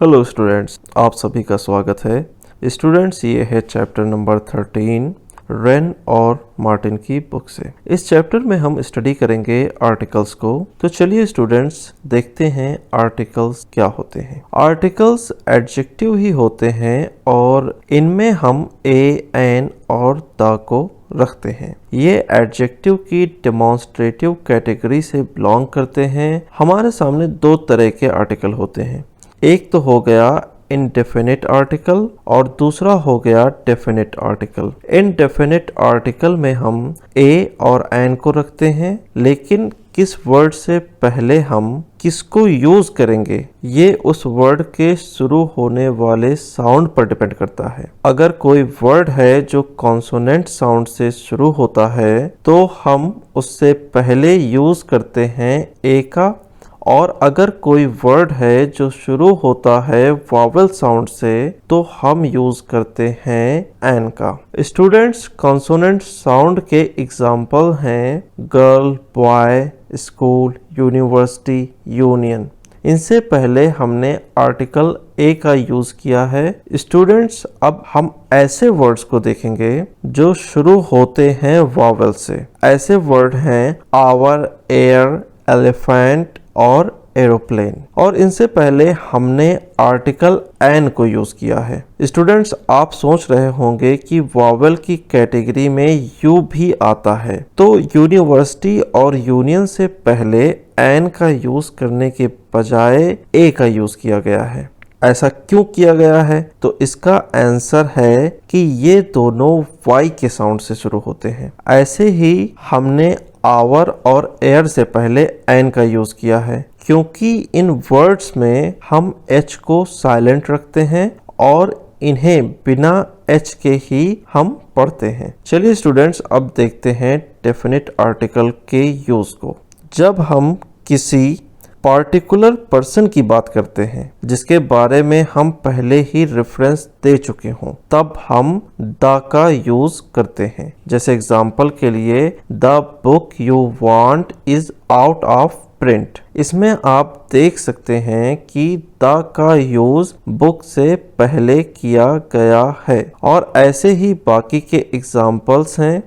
Hello students, आप सभी का स्वागत है। स्टूडेंट्स, ये है चैप्टर नंबर 13 रेन और मार्टिन की बुक से। इस चैप्टर में हम स्टडी करेंगे आर्टिकल्स को। तो चलिए स्टूडेंट्स, देखते हैं आर्टिकल्स क्या होते हैं। आर्टिकल्स एडजेक्टिव ही होते हैं और इनमें हम ए, एन और द को रखते हैं। ये एडजेक्टिव की डेमोन्स्ट्रेटिव कैटेगरी से बिलोंग करते हैं। हमारे सामने दो तरह के आर्टिकल होते हैं। एक तो हो गया इनडेफिनिट आर्टिकल और दूसरा हो गया डेफिनिट आर्टिकल। इनडेफिनिट आर्टिकल में हम ए और एन को रखते हैं, लेकिन किस वर्ड से पहले हम किसको यूज करेंगे ये उस वर्ड के शुरू होने वाले साउंड पर डिपेंड करता है। अगर कोई वर्ड है जो कॉन्सोनेंट साउंड से शुरू होता है तो हम उससे पहले यूज करते हैं ए का, और अगर कोई वर्ड है जो शुरू होता है वॉवेल साउंड से तो हम यूज करते हैं एन का। स्टूडेंट्स, कॉन्सोनेंट साउंड के एग्जाम्पल हैं girl, boy, school, university, union. इनसे पहले हमने आर्टिकल ए का यूज किया है। स्टूडेंट्स, अब हम ऐसे वर्ड्स को देखेंगे जो शुरू होते हैं वॉवेल से। ऐसे वर्ड हैं आवर, एयर, एलिफेंट और एरोप्लेन। और इनसे पहले हमने आर्टिकल एन को यूज किया है। स्टूडेंट्स, आप सोच रहे होंगे कि वॉवेल की कैटेगरी में यू भी आता है, तो यूनिवर्सिटी और यूनियन से पहले एन का यूज करने के बजाय ए का यूज किया गया है। ऐसा क्यों किया गया है? तो इसका आंसर है कि ये दोनों वाई के साउंड से शुरू होते हैं। ऐसे ही हमने आवर और एयर से पहले एन का यूज किया है, क्योंकि इन वर्ड्स में हम एच को साइलेंट रखते हैं और इन्हें बिना एच के ही हम पढ़ते हैं। चलिए स्टूडेंट्स, अब देखते हैं डेफिनिट आर्टिकल के यूज को। जब हम किसी पार्टिकुलर पर्सन की बात करते हैं जिसके बारे में हम पहले ही रेफरेंस दे चुके हों, तब हम द का यूज करते हैं। जैसे एग्जांपल के लिए, the book you want is out of print. इसमें आप देख सकते हैं कि द का यूज बुक से पहले किया गया है। और ऐसे ही बाकी के एग्जाम्पल्स हैं।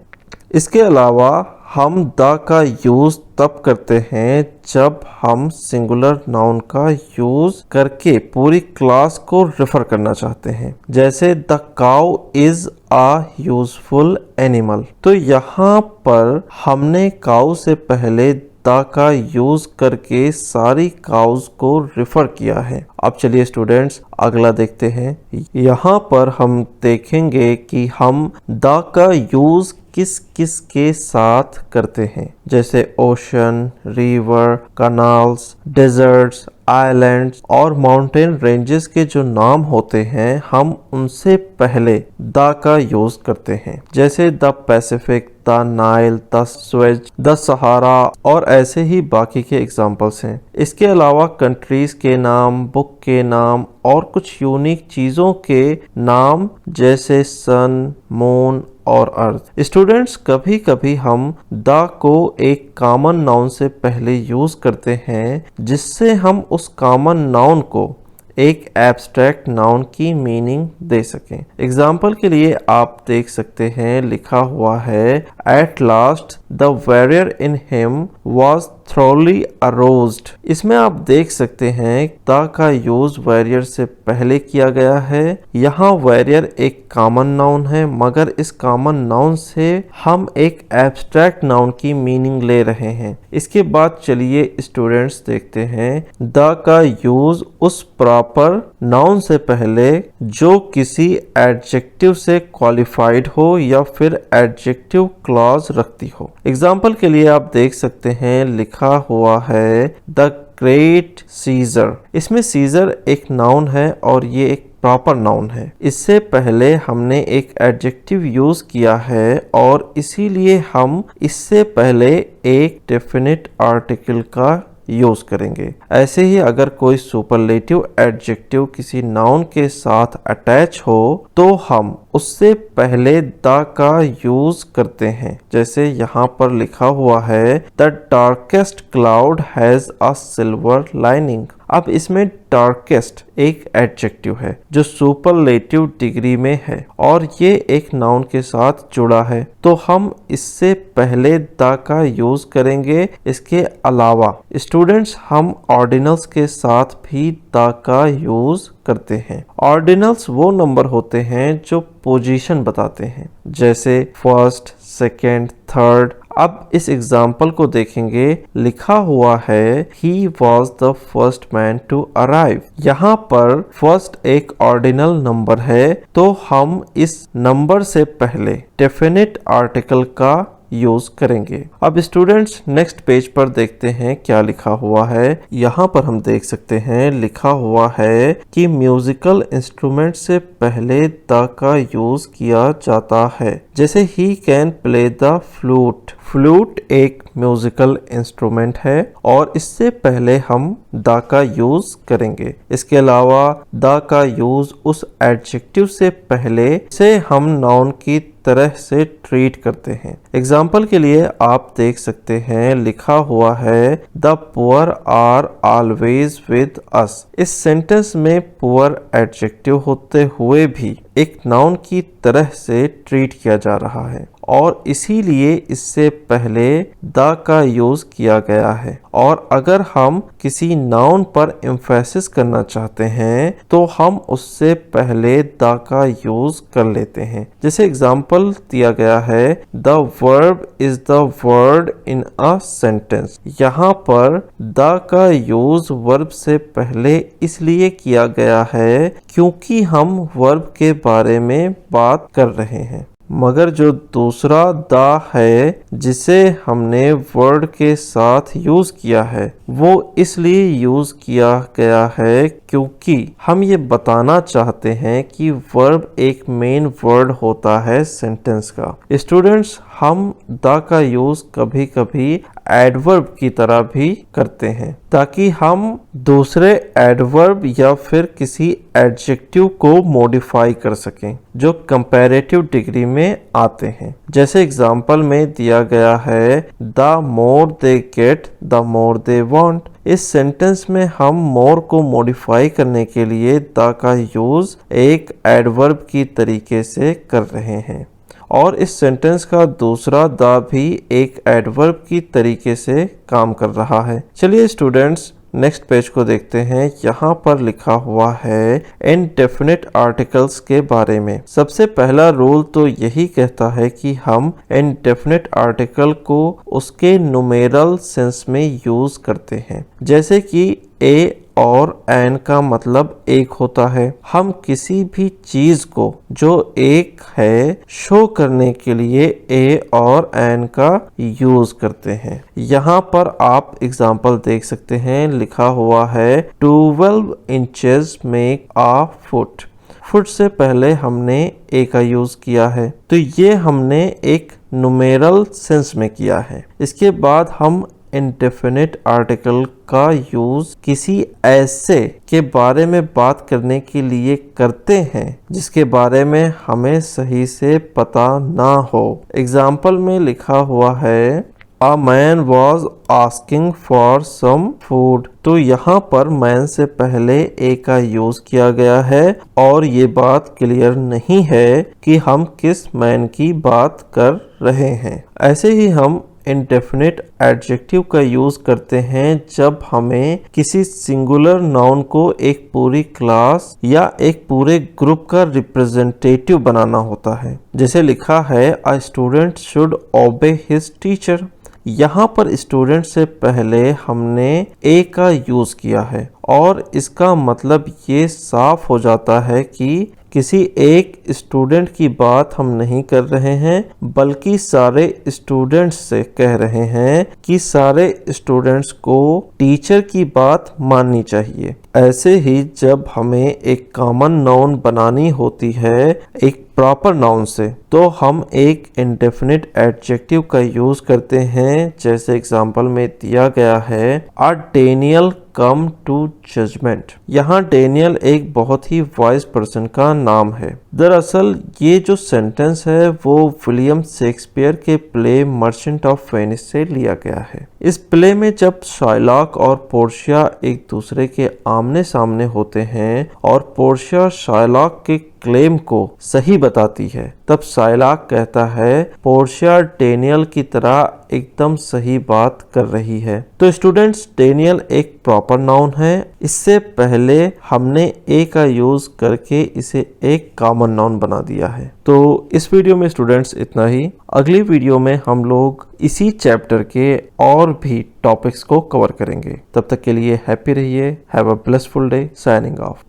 इसके अलावा हम द का यूज तब करते हैं जब हम सिंगुलर नाउन का यूज करके पूरी क्लास को रेफर करना चाहते हैं। जैसे the cow is a useful animal. तो यहाँ पर हमने काउ से पहले द का यूज करके सारी काउज को रेफर किया है। अब चलिए स्टूडेंट्स, अगला देखते हैं। यहाँ पर हम देखेंगे कि हम द का यूज किस किस के साथ करते हैं। जैसे ocean, river, canals, deserts, islands और माउंटेन रेंजेस के जो नाम होते हैं, हम उनसे पहले द का यूज करते हैं। जैसे the Pacific, the Nile, the Suez, the Sahara और ऐसे ही बाकी के एग्जाम्पल्स हैं। इसके अलावा कंट्रीज के नाम, बुक के नाम और कुछ यूनिक चीजों के नाम जैसे सन, मून और अर्थ। स्टूडेंट्स, कभी कभी हम द को एक कॉमन नाउन से पहले यूज करते हैं जिससे हम उस कॉमन नाउन को एक एब्स्ट्रैक्ट नाउन की मीनिंग दे सकें। एग्जाम्पल के लिए आप देख सकते हैं, लिखा हुआ है at last the warrior in him was thoroughly aroused. इसमें आप देख सकते हैं द का यूज वॉरियर से पहले किया गया है। यहाँ वॉरियर एक कॉमन नाउन है, मगर इस कॉमन नाउन से हम एक एब्स्ट्रैक्ट नाउन की मीनिंग ले रहे हैं। इसके बाद चलिए स्टूडेंट्स देखते हैं द का यूज उस प्रॉपर नाउन से पहले जो किसी एडजेक्टिव से क्वालिफाइड हो या फिर एडजेक्टिव क्लॉज रखती हो। एग्जाम्पल के लिए आप देख सकते हैं, लिखा हुआ है द ग्रेट सीजर। इसमें सीजर एक नाउन है और ये एक प्रॉपर नाउन है। इससे पहले हमने एक एडजेक्टिव यूज किया है और इसीलिए हम इससे पहले एक डेफिनिट आर्टिकल का यूज करेंगे। ऐसे ही अगर कोई सुपरलेटिव एडजेक्टिव किसी नाउन के साथ अटैच हो तो हम उससे पहले द का यूज करते हैं। जैसे यहाँ पर लिखा हुआ है the darkest cloud has a silver lining. अब इसमें डार्केस्ट एक एडजेक्टिव है जो सुपरलेटिव डिग्री में है और ये एक नाउन के साथ जुड़ा है, तो हम इससे पहले द का यूज करेंगे। इसके अलावा स्टूडेंट्स हम ऑर्डिनल्स के साथ भी द का यूज करते हैं। ऑर्डिनल्स वो नंबर होते हैं जो पोजीशन बताते हैं, जैसे फर्स्ट, सेकेंड, थर्ड। अब इस एग्जाम्पल को देखेंगे, लिखा हुआ है he was the first man to arrive. यहाँ पर फर्स्ट एक ऑर्डिनल नंबर है, तो हम इस नंबर से पहले डेफिनेट आर्टिकल का यूज करेंगे। अब स्टूडेंट्स नेक्स्ट पेज पर देखते हैं क्या लिखा हुआ है। यहाँ पर हम देख सकते हैं लिखा हुआ है कि म्यूजिकल इंस्ट्रूमेंट से पहले द का यूज किया जाता है, जैसे he can play the flute. Flute एक म्यूजिकल इंस्ट्रूमेंट है और इससे पहले हम द का यूज करेंगे। इसके अलावा द का यूज उस एडजेक्टिव से पहले से हम नाउन की तरह से ट्रीट करते हैं। एग्जाम्पल के लिए आप देख सकते हैं लिखा हुआ है the poor are always with us. इस सेंटेंस में पुअर एडजेक्टिव होते हुए भी एक नाउन की तरह से ट्रीट किया जा रहा है और इसीलिए इससे पहले द का यूज किया गया है। और अगर हम किसी नाउन पर एम्फेसिस करना चाहते हैं तो हम उससे पहले द का यूज कर लेते हैं। जैसे एग्जाम्पल दिया गया है the verb is the word in a sentence. यहाँ पर द का यूज वर्ब से पहले इसलिए किया गया है क्योंकि हम वर्ब के बारे में बात कर रहे हैं, मगर जो दूसरा द है जिसे हमने वर्ड के साथ यूज किया है वो इसलिए यूज किया गया है क्योंकि हम ये बताना चाहते हैं कि वर्ब एक मेन वर्ड होता है सेंटेंस का। स्टूडेंट्स हम द का यूज कभी कभी एडवर्ब की तरह भी करते हैं ताकि हम दूसरे एडवर्ब या फिर किसी एडजेक्टिव को मॉडिफाई कर सकें जो कंपैरेटिव डिग्री में आते हैं। जैसे एग्जाम्पल में दिया गया है the more they get the more they want. इस सेंटेंस में हम मोर को मॉडिफाई करने के लिए द का यूज एक एडवर्ब की तरीके से कर रहे हैं और इस सेंटेंस का दूसरा द भी एक एडवर्ब की तरीके से काम कर रहा है। चलिए स्टूडेंट्स नेक्स्ट पेज को देखते हैं। यहाँ पर लिखा हुआ है इनडेफिनिट आर्टिकल्स के बारे में। सबसे पहला रूल तो यही कहता है कि हम इनडेफिनिट आर्टिकल को उसके न्यूमेरल सेंस में यूज करते हैं, जैसे कि ए और एन का मतलब एक होता है। हम किसी भी चीज को जो एक है शो करने के लिए ए और एन का यूज करते हैं। यहाँ पर आप एग्जाम्पल देख सकते हैं, लिखा हुआ है 12 inches make a foot. Foot से पहले हमने ए का यूज किया है, तो ये हमने एक न्यूमेरल सेंस में किया है। इसके बाद हम इनडेफिनिट आर्टिकल का यूज किसी ऐसे के बारे में बात करने के लिए करते हैं जिसके बारे में हमें सही से पता ना हो। एग्जाम्पल में लिखा हुआ है A man was asking for some food। तो यहाँ पर मैन से पहले ए का यूज किया गया है और ये बात क्लियर नहीं है कि हम किस मैन की बात कर रहे हैं। ऐसे ही हम इनडेफिनिट एडजेक्टिव का यूज करते हैं जब हमें किसी सिंगुलर नाउन को एक पूरी क्लास या एक पूरे ग्रुप का रिप्रेजेंटेटिव बनाना होता है। जैसे लिखा है अ स्टूडेंट शुड ओबे हिज टीचर। यहाँ पर स्टूडेंट से पहले हमने ए का यूज किया है और इसका मतलब ये साफ हो जाता है कि किसी एक स्टूडेंट की बात हम नहीं कर रहे हैं बल्कि सारे स्टूडेंट्स से कह रहे हैं कि सारे स्टूडेंट्स को टीचर की बात माननी चाहिए। ऐसे ही जब हमें एक कॉमन नाउन बनानी होती है एक प्रॉपर नाउन से, तो हम एक इंडेफिनिट एडजेक्टिव का यूज करते हैं। जैसे एग्जांपल में दिया गया है अ डेनियल कम टू जजमेंट। यहाँ डेनियल एक बहुत ही वाइज पर्सन का नाम है। दरअसल ये जो सेंटेंस है वो विलियम शेक्सपियर के प्ले मर्चेंट ऑफ वेनिस से लिया गया है। इस प्ले में जब शाइलॉक और पोर्शिया एक दूसरे के आमने सामने होते हैं और पोर्शिया शाइलॉक के क्लेम को सही बताती है, तब शाइलॉक कहता है पोर्शिया डेनियल की तरह एकदम सही बात कर रही है। तो स्टूडेंट्स, डेनियल एक प्रॉपर नाउन है। इससे पहले हमने ए का यूज करके इसे एक कॉमन नाउन बना दिया है। तो इस वीडियो में स्टूडेंट्स इतना ही। अगली वीडियो में हम लोग इसी चैप्टर के और भी टॉपिक्स को कवर करेंगे। तब तक के लिए हैप्पी रहिए। Have a blessful day. Signing off.